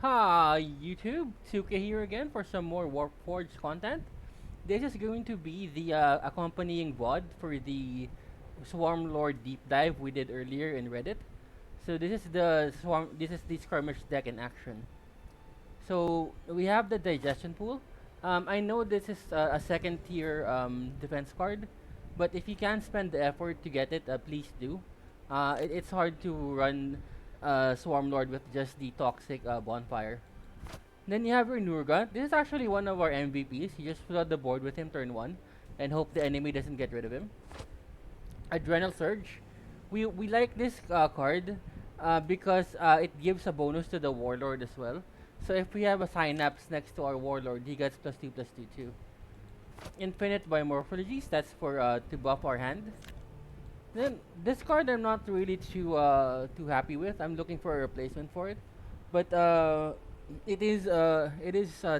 Hi YouTube, 2K here again for some more Warpforge content. This is going to be the accompanying VOD for the Swarmlord deep dive we did earlier in Reddit. So this is the skirmish deck in action. So we have the digestion pool. I know this is a second tier defense card, but if you can spend the effort to get it, please do. It's hard to run Swarmlord with just the toxic bonfire. Then you have your Nurga. This is actually one of our MVPs. You just flood the board with him turn 1 and hope the enemy doesn't get rid of him. Adrenal Surge. We like this card because it gives a bonus to the Warlord as well. So if we have a Synapse next to our Warlord, he gets +2/+2 too. Infinite Biomorphologies, that's for to buff our hand. Then this card I'm not really too happy with. I'm looking for a replacement for it, but it is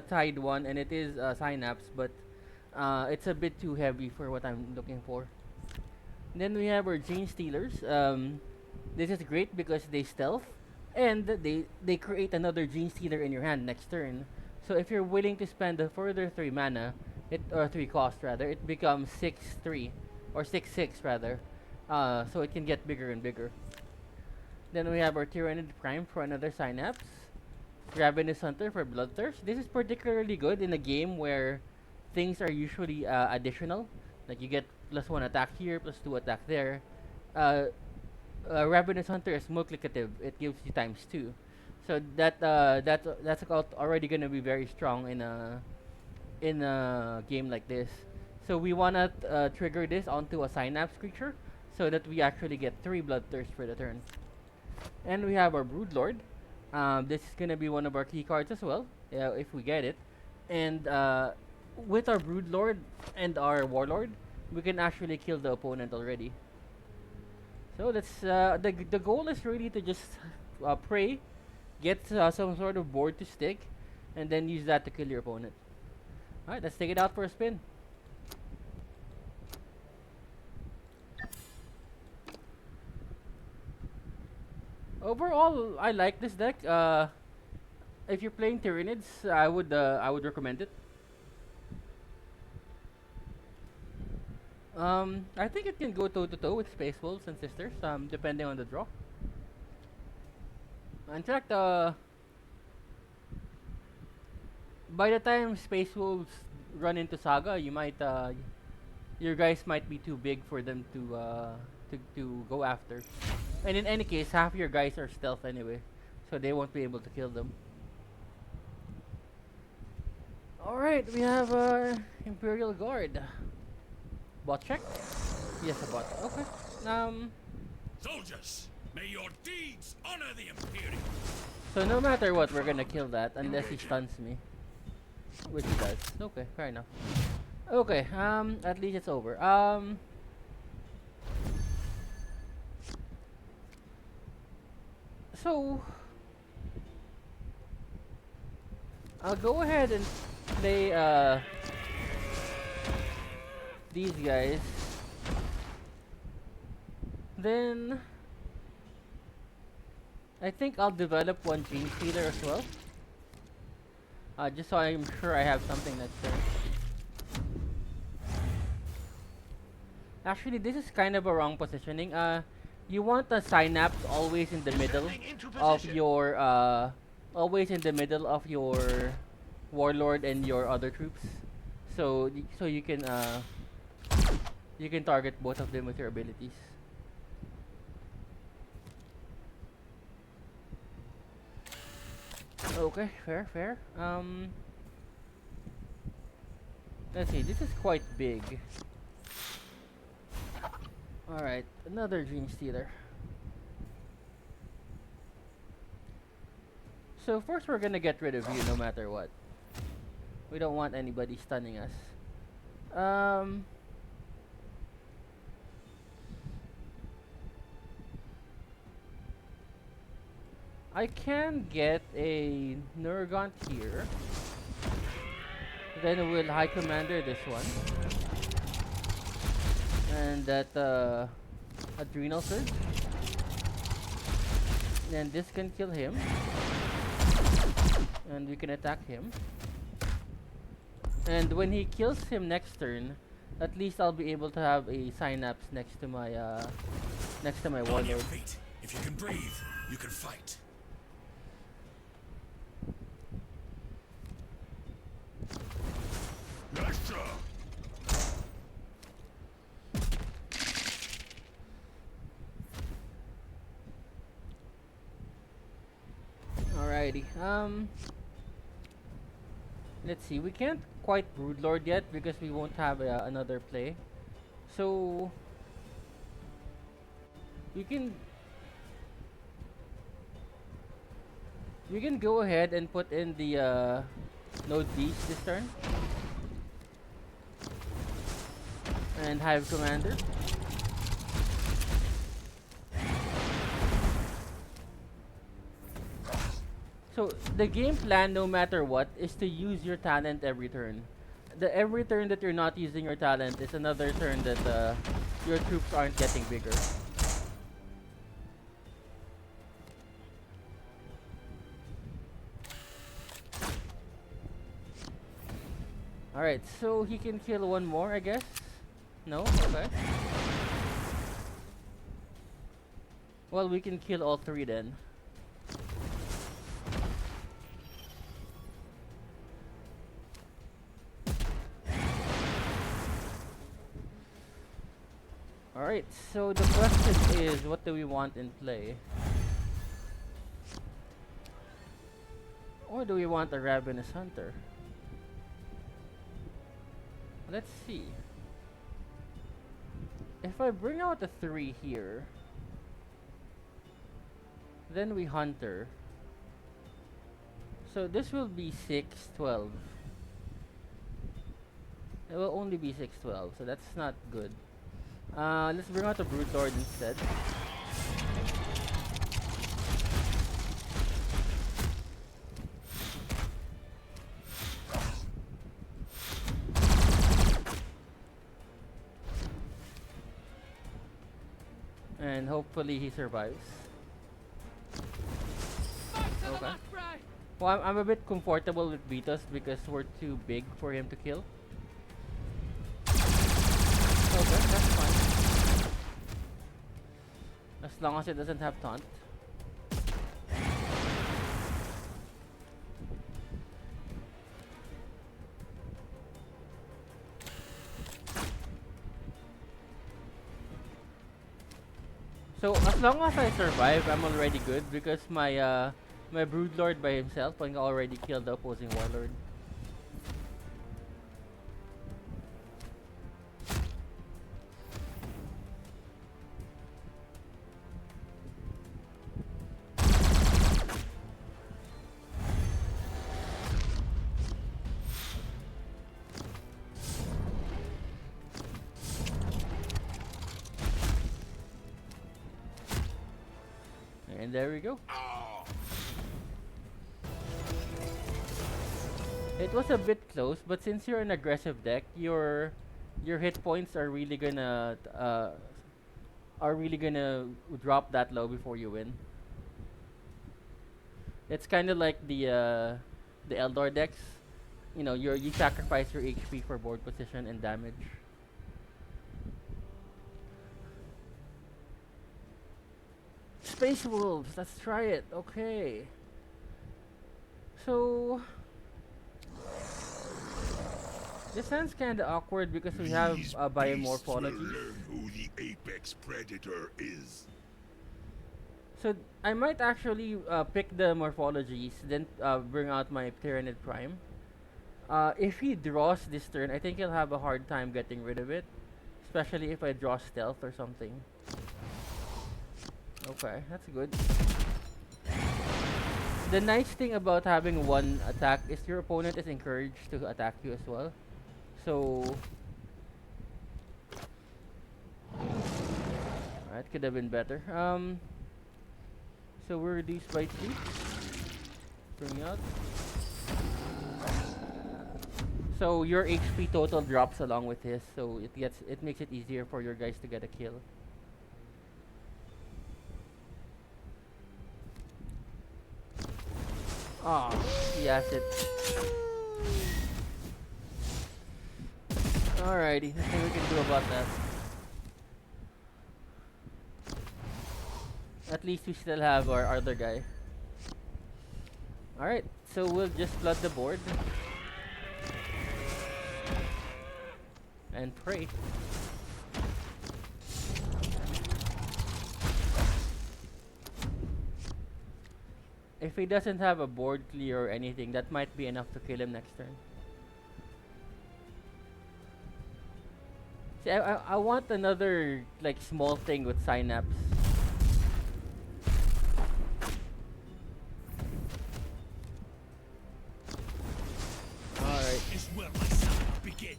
tied one and it is Synapse, but it's a bit too heavy for what I'm looking for. Then we have our Gene Stealers. This is great because they stealth, and they create another Gene Stealer in your hand next turn. So if you're willing to spend a further 3 mana, or 3 cost rather, it becomes 6/3 or 6/6 rather. So it can get bigger and bigger. Then we have our Tyrannid Prime for another Synapse. Ravenous Hunter for Bloodthirst. This is particularly good in a game where things are usually additional. Like you get +1 attack here, +2 attack there. Ravenous Hunter is multiplicative. It gives you ×2. So that's already gonna be very strong in a game like this. So we wanna trigger this onto a Synapse creature so that we actually get 3 Bloodthirst for the turn. And we have our Broodlord. This is gonna be one of our key cards as well, if we get it. And with our Broodlord and our Warlord, we can actually kill the opponent already. So that's the goal is really to just pray, get some sort of board to stick, and then use that to kill your opponent. Alright, let's take it out for a spin. Overall, I like this deck. If you're playing Tyrannids, I would recommend it. I think it can go toe to toe with Space Wolves and Sisters, depending on the draw. In fact, by the time Space Wolves run into Saga, your guys might be too big for them to go after. And in any case, half your guys are stealth anyway, so they won't be able to kill them. Alright, we have our Imperial Guard. Bot check? Yes, a bot. Okay. Soldiers, may your deeds honor the Imperium. So no matter what, we're gonna kill that unless he stuns me. Which he does. Okay, fair enough. Okay, at least it's over. So I'll go ahead and play these guys. Then I think I'll develop one Gene Stealer as well. Just so I'm sure I have something next turn. Actually, this is kind of a wrong positioning. You want the Synapse always in the middle of your Warlord and your other troops, so you can target both of them with your abilities. Okay, fair. Let's see. This is quite big. Alright, another Dream Stealer. So first we're gonna get rid of you no matter what. We don't want anybody stunning us. I can get a Nurgant here. Then we'll High Commander this one. And that Adrenal Surge. And this can kill him. And we can attack him. And when he kills him next turn, at least I'll be able to have a synapse next to my On your warlord. feet. If you can breathe, you can fight. Alrighty. Let's see. We can't quite Broodlord yet because we won't have another play. So we can go ahead and put in the node beast this turn and Hive Commander. So the game plan, no matter what, is to use your talent every turn. Every turn that you're not using your talent is another turn that your troops aren't getting bigger. Alright, so he can kill one more, I guess? No? Okay. Well, we can kill all three then. Alright, so the question is, what do we want in play? Or do we want a Ravenous Hunter? Let's see. If I bring out a 3 here, then we Hunter. So this will be 6-12. It will only be 6-12, so that's not good. Let's bring out a Broodlord instead. And hopefully he survives. Okay. Well, I'm a bit comfortable with Beatus because we're too big for him to kill. Okay, that's fine. As long as it doesn't have taunt. So as long as I survive, I'm already good because my my Broodlord by himself can already kill the opposing Warlord. And there we go. It was a bit close, but since you're an aggressive deck, your hit points are really gonna drop that low before you win. It's kind of like the Eldor decks. You know, you sacrifice your HP for board position and damage. Space Wolves, let's try it. Okay. So this sounds kind of awkward because we have biomorphology. Learn who the apex predator is. So I might actually pick the morphologies, then bring out my Tyranid Prime. If he draws this turn, I think he'll have a hard time getting rid of it, especially if I draw Stealth or something. Okay, that's good. The nice thing about having one attack is your opponent is encouraged to attack you as well. So that could have been better. So we're reduced by 3. Bring out. So your HP total drops along with his, so it makes it easier for your guys to get a kill. Ah, Yes, it. Alrighty, nothing we can do about that. At least we still have our other guy. Alright, so we'll just flood the board. And pray. If he doesn't have a board clear or anything, that might be enough to kill him next turn. See, I want another like small thing with synapse. Alright. Is where my saga begins.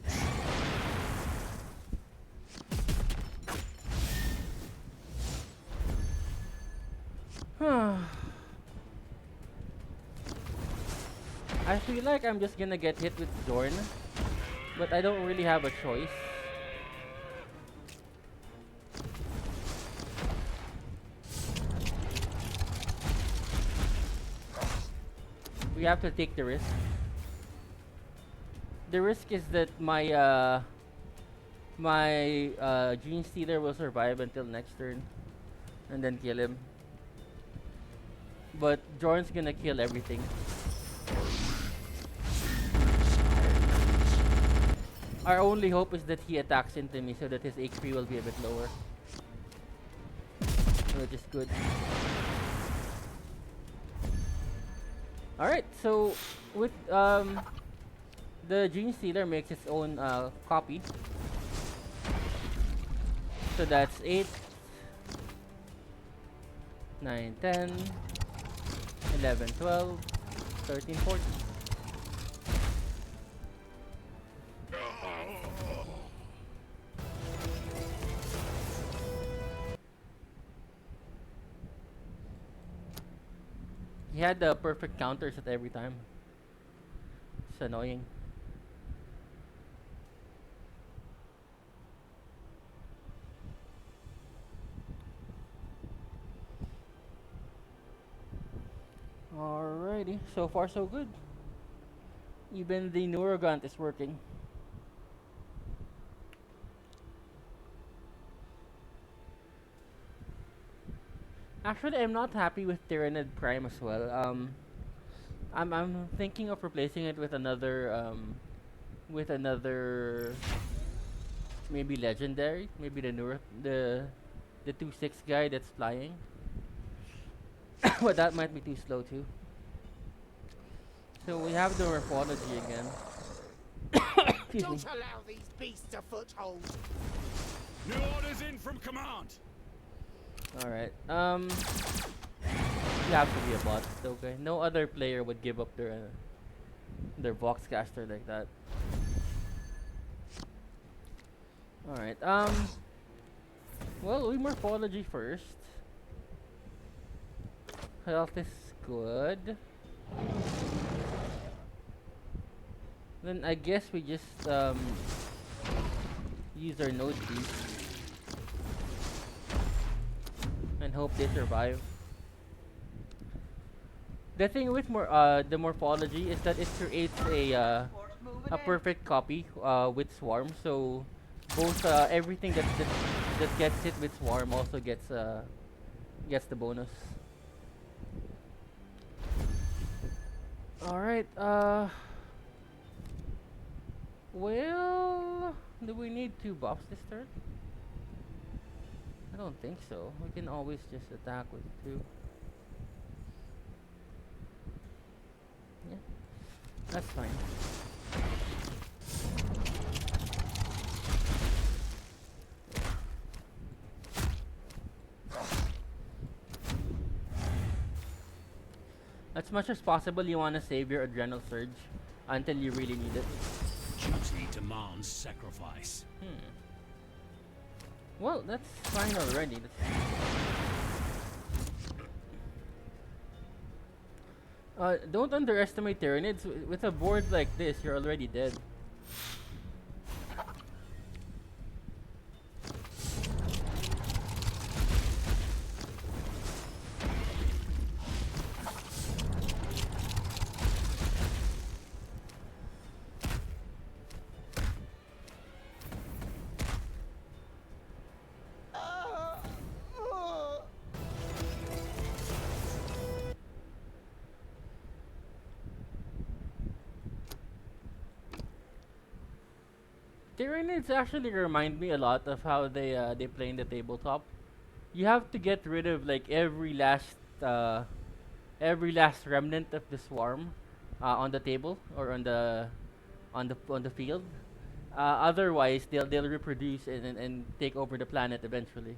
I feel like I'm just gonna get hit with Dorn, but I don't really have a choice. We have to take the risk. The risk is that my Gene Stealer will survive until next turn, and then kill him. But Jorn's gonna kill everything. Our only hope is that he attacks into me so that his HP will be a bit lower. Which is good. Alright, so with the Gene Stealer makes its own copy. So that's 8, 9, 10, 11, 12, 13, 14. He had the perfect counters at every time. It's annoying. Alrighty, so far so good. Even the Neurogant is working. Actually, I'm not happy with Tyranid Prime as well. I'm thinking of replacing it with another maybe legendary, maybe the 2/6 guy that's flying. But that might be too slow too. So we have the Morphology again. Don't allow these beasts a foothold. New orders in from command. Alright. You have to be a bot, okay? No other player would give up their Voxcaster like that. Alright, well, we Morphology first. Health is good. Then I guess we just use our node beast and hope they survive. The thing with the Morphology is that it creates a perfect copy with Swarm. So both everything that gets hit with Swarm also gets the bonus. All right. Well, do we need 2 buffs this turn? I don't think so. We can always just attack with 2. Yeah, that's fine. As much as possible, you want to save your Adrenal Surge until you really need it. Duty demands sacrifice. Well, that's fine already. Don't underestimate Tyranids. With a board like this, you're already dead. Tyranids actually remind me a lot of how they play in the tabletop. You have to get rid of like every last remnant of the swarm on the table or on the field. Otherwise, they'll reproduce and take over the planet eventually.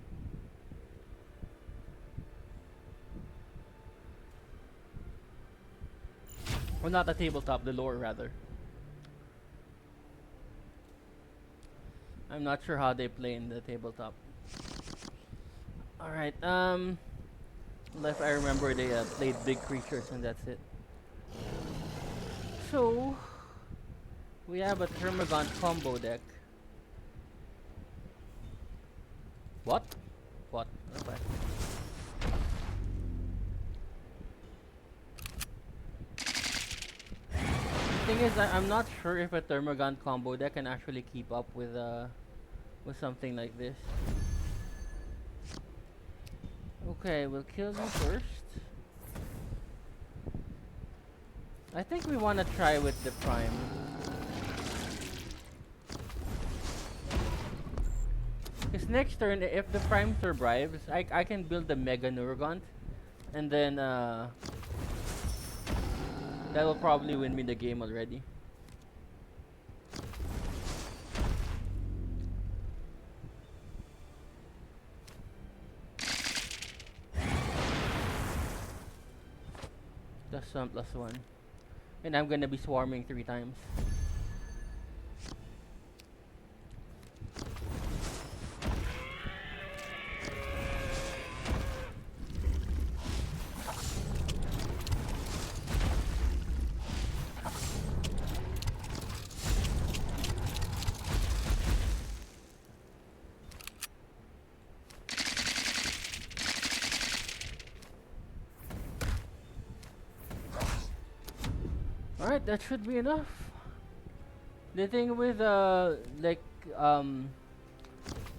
Well, not the tabletop, the lore rather. I'm not sure how they play in the tabletop. All right. If I remember, they played big creatures and that's it. So we have a Termagant combo deck. What? What? Okay. The thing is, I'm not sure if a Termagant combo deck can actually keep up with something like this. Okay, we'll kill you first. I think we want to try with the Prime. Because next turn, if the Prime survives, I can build the Mega Neurogant. And then, that will probably win me the game already. +1/+1. And I'm gonna be swarming 3 times. Alright, that should be enough. The thing with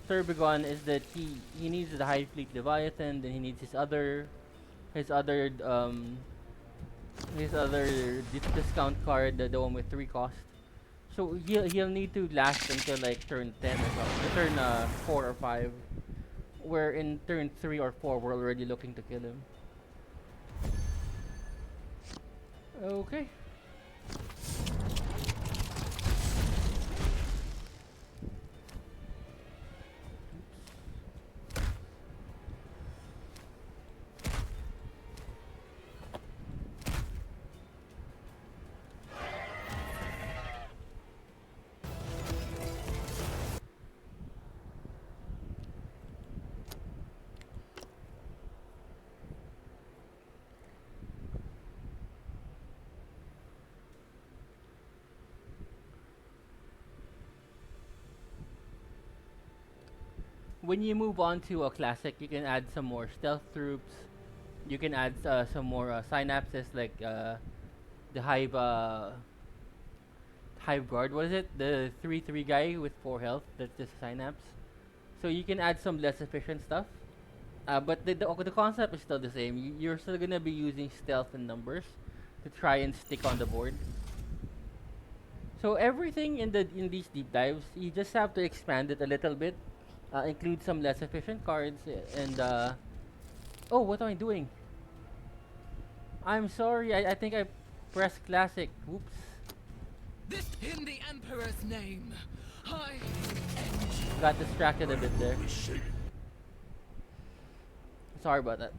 Serbigon is that he needs the High Fleet Leviathan, then he needs his other discount card, the one with 3 cost. So he'll need to last until like turn 10 or something, turn 4 or 5. Where in turn 3 or 4 we're already looking to kill him. Okay. When you move on to a classic, you can add some more stealth troops. You can add some more synapses like the Hive Guard. What is it? The 3/3 guy with 4 health. That's the synapse. So you can add some less efficient stuff. But the concept is still the same. You're still gonna be using stealth and numbers to try and stick on the board. So everything in these deep dives, you just have to expand it a little bit. Include some less efficient cards and oh, what am I doing? I'm sorry, I think I pressed classic. Whoops. This in the Emperor's name. Got distracted a bit there. Sorry about that.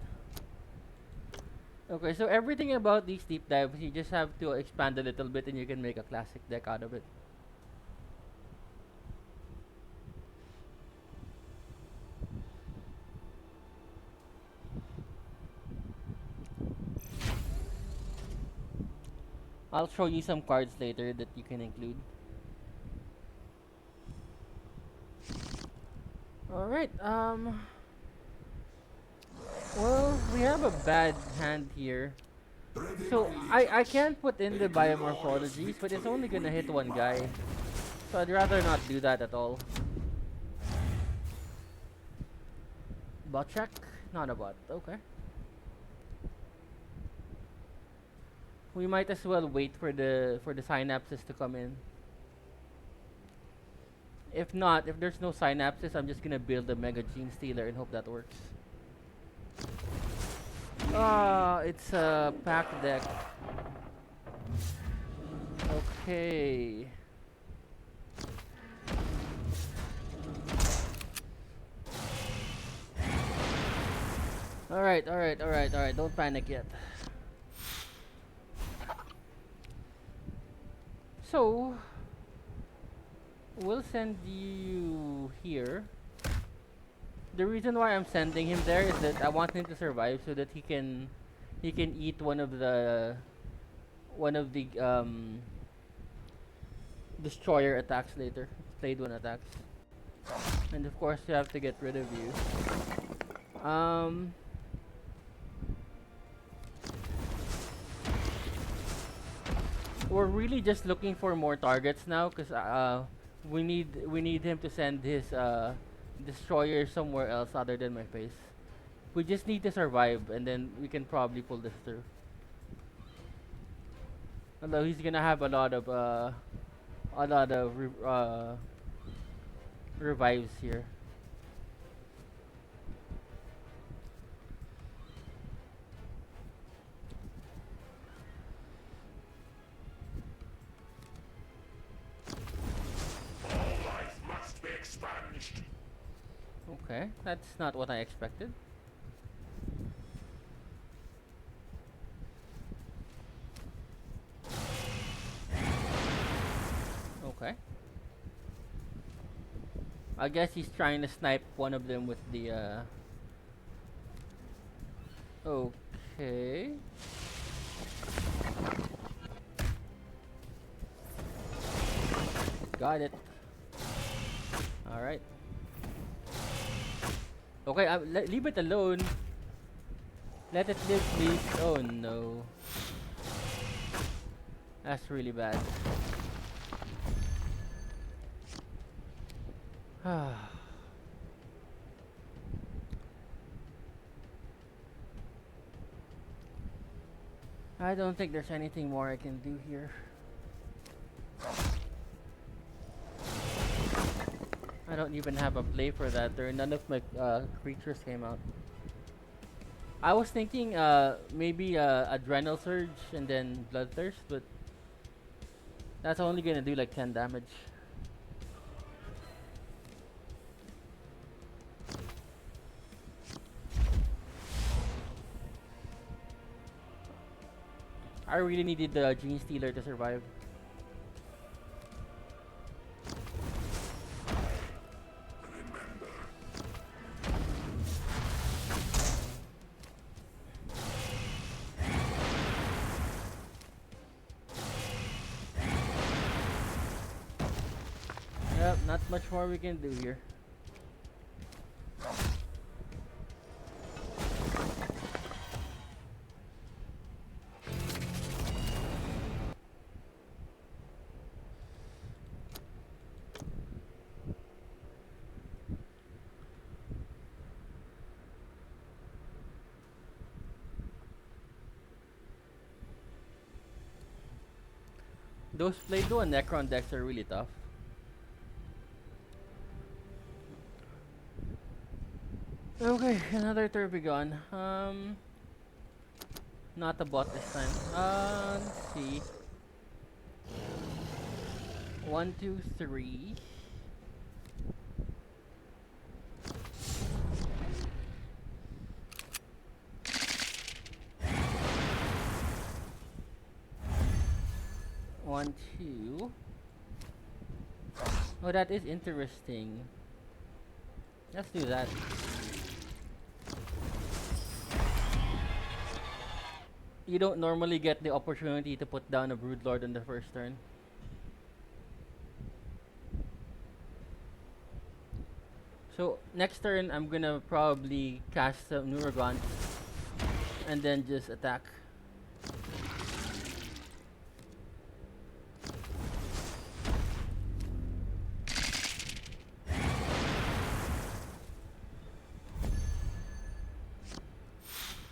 Okay, so everything about these deep dives, you just have to expand a little bit and you can make a classic deck out of it. I'll show you some cards later that you can include. Alright, well, we have a bad hand here. So, I can't put in the biomorphologies, but it's only gonna hit one guy. So I'd rather not do that at all. Bot check? Not a bot, okay. We might as well wait for the synapses to come in. If not, if there's no synapses, I'm just gonna build a Mega Gene Stealer and hope that works. Ah, it's a pack deck. Okay. Alright, alright, alright, alright. Don't panic yet. So, we'll send you here. The reason why I'm sending him there is that I want him to survive so that he can eat one of the destroyer attacks later. Played one attacks. And of course you have to get rid of you. We're really just looking for more targets now because we need him to send his destroyer somewhere else other than my face. We just need to survive and then we can probably pull this through. Although he's gonna have a lot of revives here. Okay, that's not what I expected. Okay. I guess he's trying to snipe one of them with the okay. Got it. Alright. Okay, leave it alone. Let it live, please. Oh no. That's really bad. I don't think there's anything more I can do here. I don't even have a play for that. None of my creatures came out. I was thinking maybe Adrenal Surge and then Bloodthirst, but that's only gonna do like 10 damage. I really needed the Gene Stealer to survive. Yep, not much more we can do here. Those Play-Doh and Necron decks are really tough. Okay, another Turbigon. Not a bot this time. Let's see. 1, 2, 3. One, two. Oh, that is interesting. Let's do that. You don't normally get the opportunity to put down a Broodlord on the first turn. So next turn, I'm gonna probably cast some Neurogons and then just attack.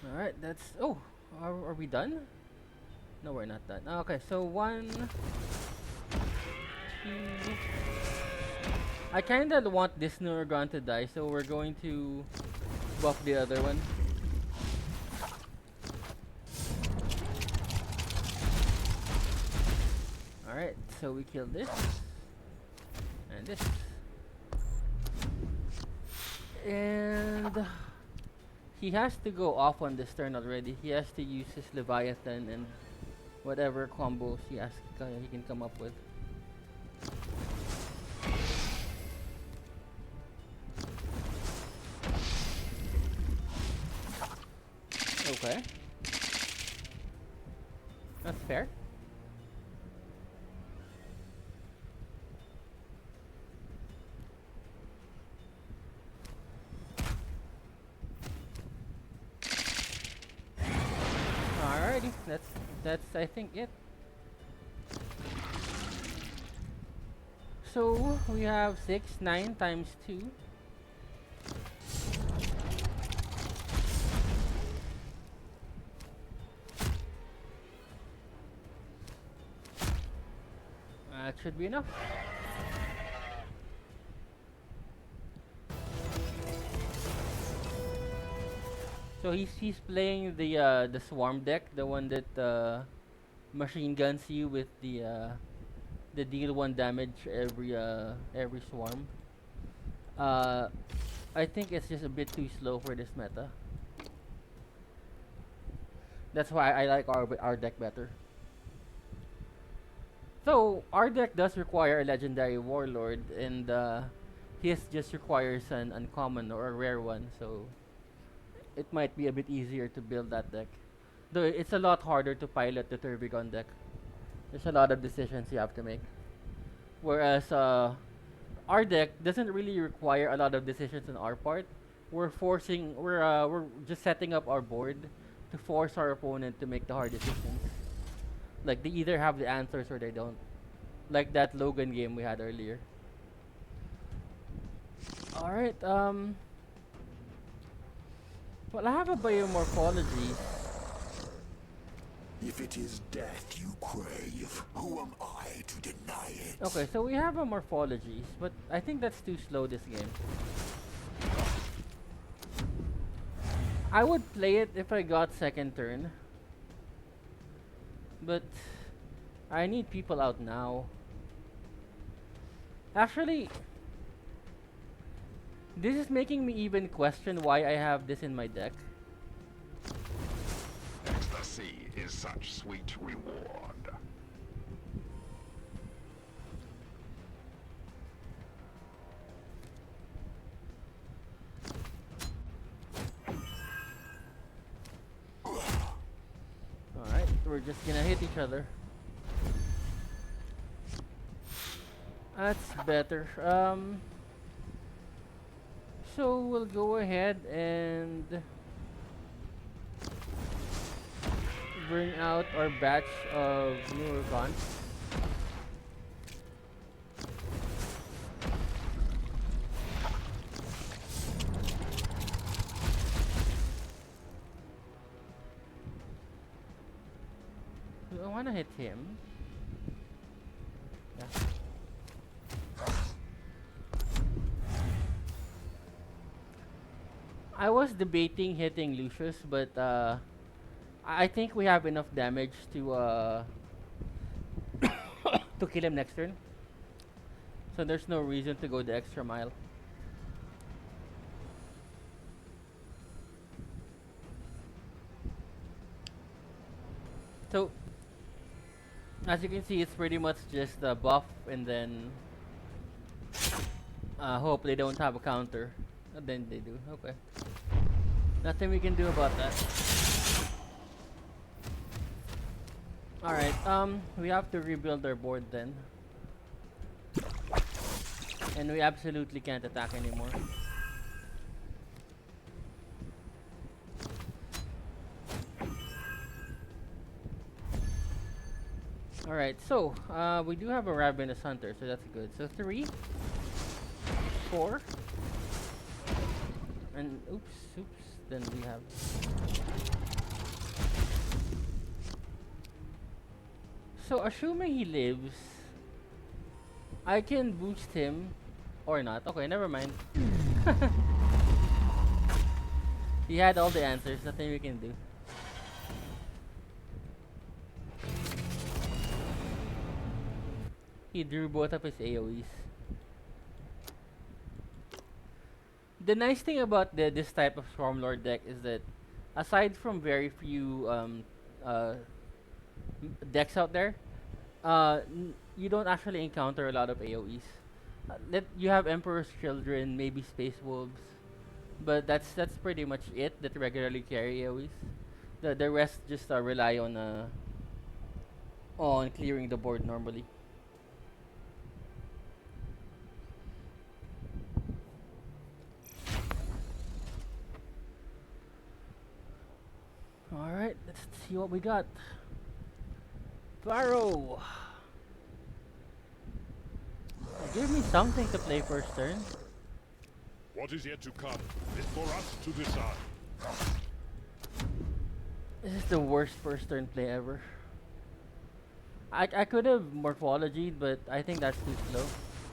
Alright, that's... Oh! Are we done? No, we're not done. Okay, so 1, 2, I kinda want this Neurogon to die, so we're going to buff the other one. Alright, so we kill this. And this. And he has to go off on this turn already. He has to use his Leviathan and whatever combos he can come up with. Okay. That's fair. Alrighty, that's I think it. So we have 6, 9 times 2. That should be enough. So he's playing the swarm deck, the one that machine guns you with the deal 1 damage every swarm. I think it's just a bit too slow for this meta. That's why I like our deck better. So our deck does require a legendary warlord, and his just requires an uncommon or a rare one. So it might be a bit easier to build that deck. Though it's a lot harder to pilot the Turbigon deck. There's a lot of decisions you have to make. Whereas our deck doesn't really require a lot of decisions on our part. We're just setting up our board to force our opponent to make the hard decisions. Like they either have the answers or they don't. Like that Logan game we had earlier. Alright, well, I have a biomorphology. If it is death you crave, who am I to deny it? Okay, so we have a morphologies, but I think that's too slow this game. I would play it if I got second turn. But I need people out now. Actually, this is making me even question why I have this in my deck. Ecstasy is such sweet reward. Alright, we're just gonna hit each other. That's better. So we'll go ahead and bring out our batch of Neurons. I wanna hit him. Yeah. I was debating hitting Lucius, but I think we have enough damage to to kill him next turn. So there's no reason to go the extra mile. So as you can see, it's pretty much just a buff and then hope they don't have a counter. And then they do. Okay. Nothing we can do about that. Alright, we have to rebuild our board then. And we absolutely can't attack anymore. Alright, so we do have a Ravenous Hunter, so that's good. So 3, 4, and oops, then we have. So assuming he lives, I can boost him Or not. Okay, never mind. He had all the answers, nothing we can do. He drew both of his AoEs. The nice thing about this type of Swarmlord deck is that, aside from very few uh, decks out there, you don't actually encounter a lot of AoEs. You have Emperor's Children, maybe Space Wolves, but that's pretty much it that regularly carry AoEs. The rest just rely on clearing the board normally. Alright, let's see what we got. Pharaoh! Give me something to play first turn. What is yet to come is for us to decide. This is the worst first turn play ever. I could have Morphology, but I think that's too slow.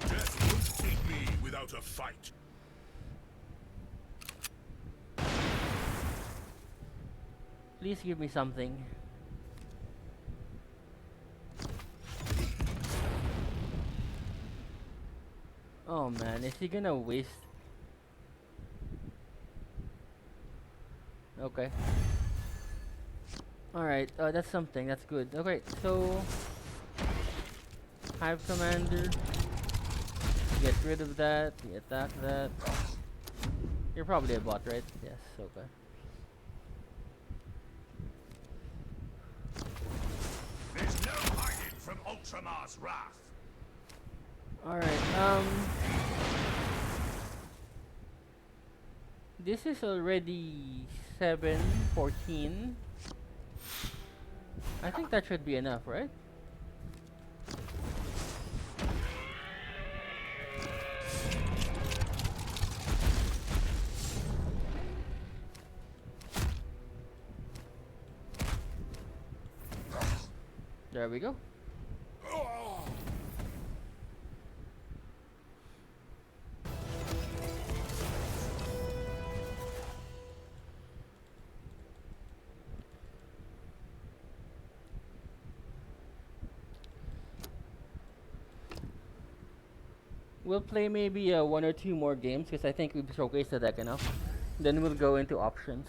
Death won't take me without a fight. Please give me something. Oh man, is he gonna waste? Okay. Alright, that's something, that's good. Okay, so Hive Commander. Get rid of that, we attack that. You're probably a bot, right? Yes, okay. There's no hiding from Ultramar's wrath. Alright, this is already 7:14. I think that should be enough, right? There we go. We'll play maybe one or two more games because I think we've showcased the deck enough. Then we'll go into options.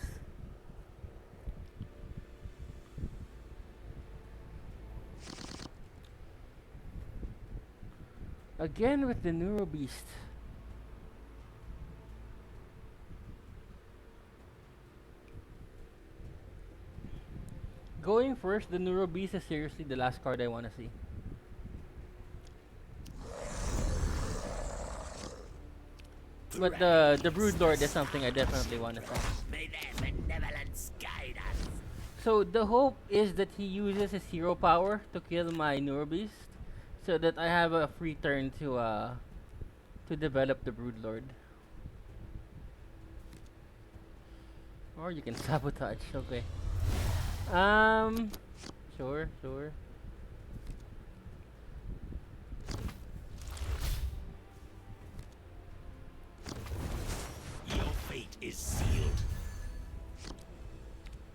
Again with the Neuro Beast. Going first, the Neuro Beast is seriously the last card I want to see. But the Broodlord is something I definitely want to see. May their benevolence guide us. So the hope is that he uses his hero power to kill my Neurobeast, so that I have a free turn to develop the Broodlord. Or you can sabotage. Okay. Sure. Your fate is sealed.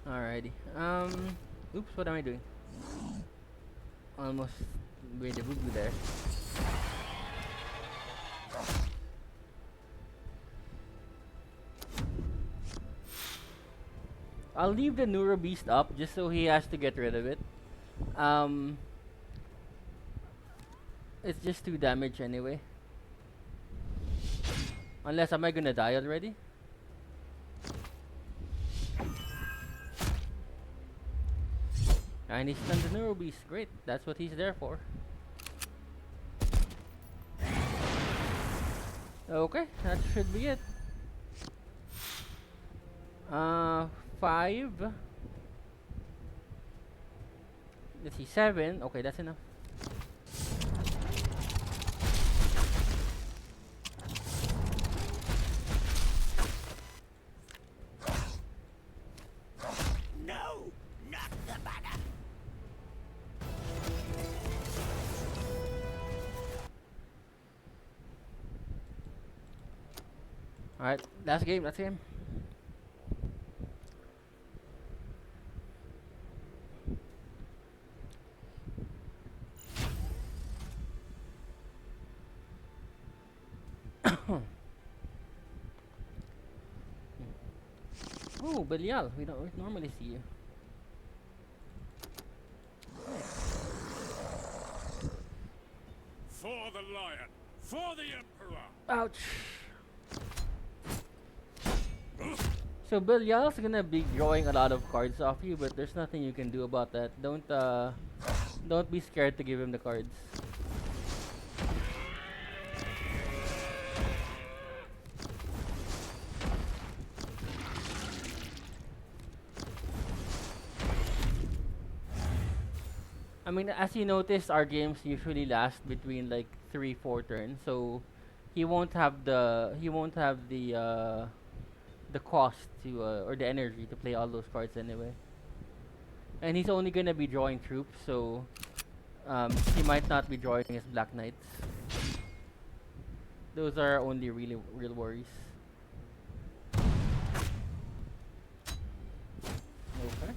Alrighty. Oops, what am I doing? Almost made a boo-boo there. I'll leave the Neuro Beast up just so he has to get rid of it. It's just 2 damage anyway. Unless, am I gonna die already? And he stunned the Neuro Beast. Great, that's what he's there for. Okay, that should be it. 5. Let's see, 7. Okay, that's enough. No, not the banner. Alright, last game, last game. Oh, Belial, we don't normally see you. For the lion! For the emperor! Ouch! So Belial's gonna be drawing a lot of cards off you, but there's nothing you can do about that. Don't be scared to give him the cards. I mean, as you noticed, our games usually last between like 3-4 turns, so he won't have the cost to or the energy to play all those cards anyway. And he's only gonna be drawing troops, so he might not be drawing his Black Knights. Those are only really real worries. Okay.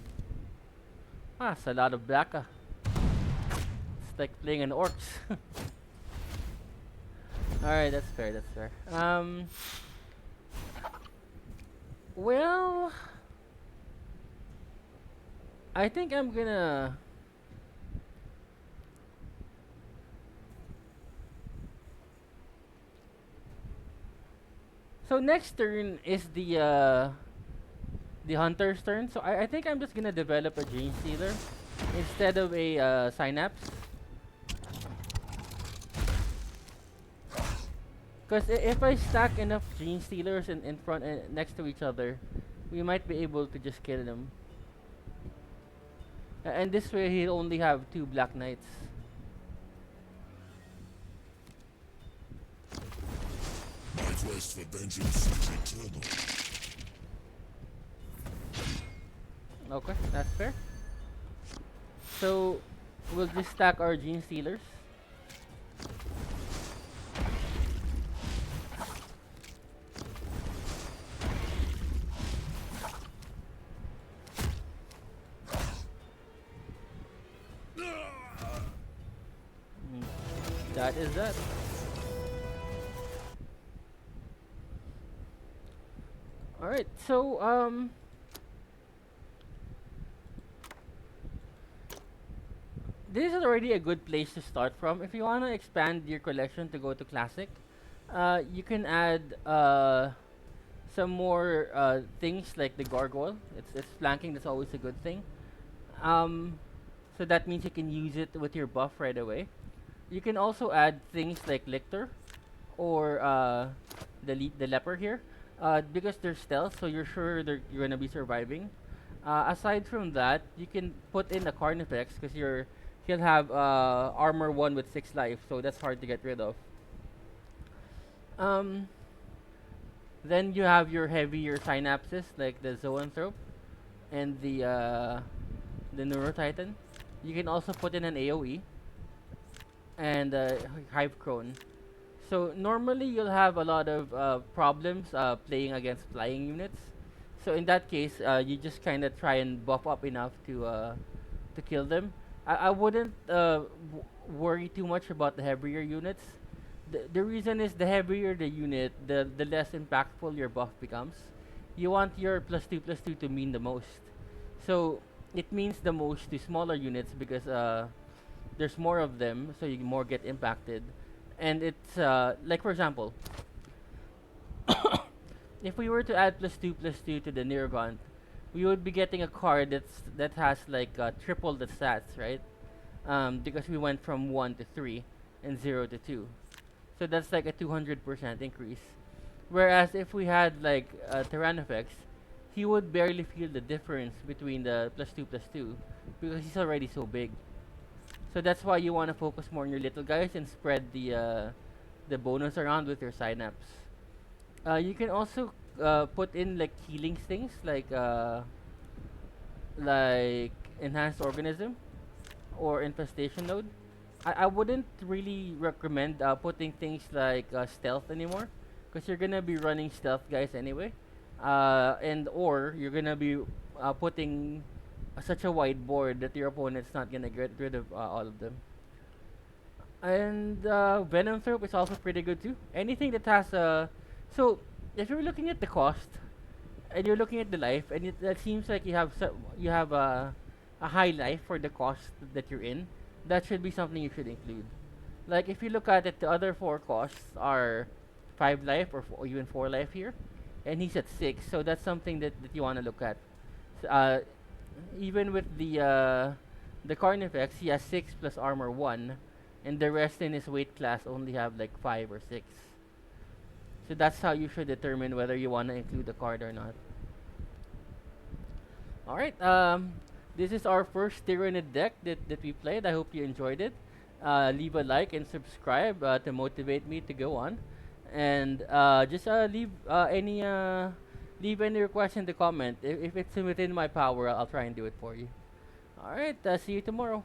Ah, it's a lot of black. It's like playing an orcs. Alright, that's fair, that's fair. Well, I think I'm gonna so next turn is the hunter's turn. So I think I'm just gonna develop a Gene Stealer instead of a Synapse. Because if I stack enough Gene Stealers in front next to each other, we might be able to just kill them. And this way he'll only have 2 Black Knights. My quest for vengeance is eternal. Okay, that's fair. So we'll just stack our Gene Stealers. That is that. Alright, so this is already a good place to start from. If you wanna expand your collection to go to classic, you can add some more things like the gargoyle. It's flanking, that's always a good thing. So that means you can use it with your buff right away. You can also add things like Lictor or the leper here, because they're stealth, so you're sure you're gonna be surviving. Aside from that, you can put in a Carnifex because he'll have armor 1 with 6 life, so that's hard to get rid of. Then you have your heavier synapses like the Zoanthrope and the Neurotitan. You can also put in an AoE and Hive Crone. So normally you'll have a lot of problems playing against flying units. So in that case, you just kind of try and buff up enough to kill them. I wouldn't worry too much about the heavier units. The reason is the heavier the unit, the less impactful your buff becomes. You want your +2/+2 to mean the most. So it means the most to smaller units because there's more of them, so you more get impacted. And it's like, for example, if we were to add +2/+2 to the Neurogaunt, we would be getting a card that has like triple the stats, right? Because we went from 1 to 3 and 0 to 2. So that's like a 200% increase. Whereas if we had like Tyrannofex, he would barely feel the difference between the +2/+2 because he's already so big. So that's why you want to focus more on your little guys and spread the bonus around with your synapse. You can also put in like healing things like enhanced organism or infestation node. I wouldn't really recommend putting things like stealth anymore because you're gonna be running stealth guys anyway, and or you're gonna be putting such a wide board that your opponent's not gonna get rid of all of them. And Venom Thrope is also pretty good too. Anything that has a so if you're looking at the cost and you're looking at the life, and that seems like you have a high life for the cost that you're in, that should be something you should include. Like if you look at it, the other four costs are 5 life or even 4 life here, and he's at 6, so that's something that you want to look at. Even with the Carnifex, he has 6 plus armor 1, and the rest in his weight class only have like 5 or 6. So that's how you should determine whether you want to include the card or not. Alright, this is our first Tyranid deck that we played. I hope you enjoyed it. Leave a like and subscribe to motivate me to go on. And just leave any request in the comment. If it's within my power, I'll try and do it for you. Alright, see you tomorrow.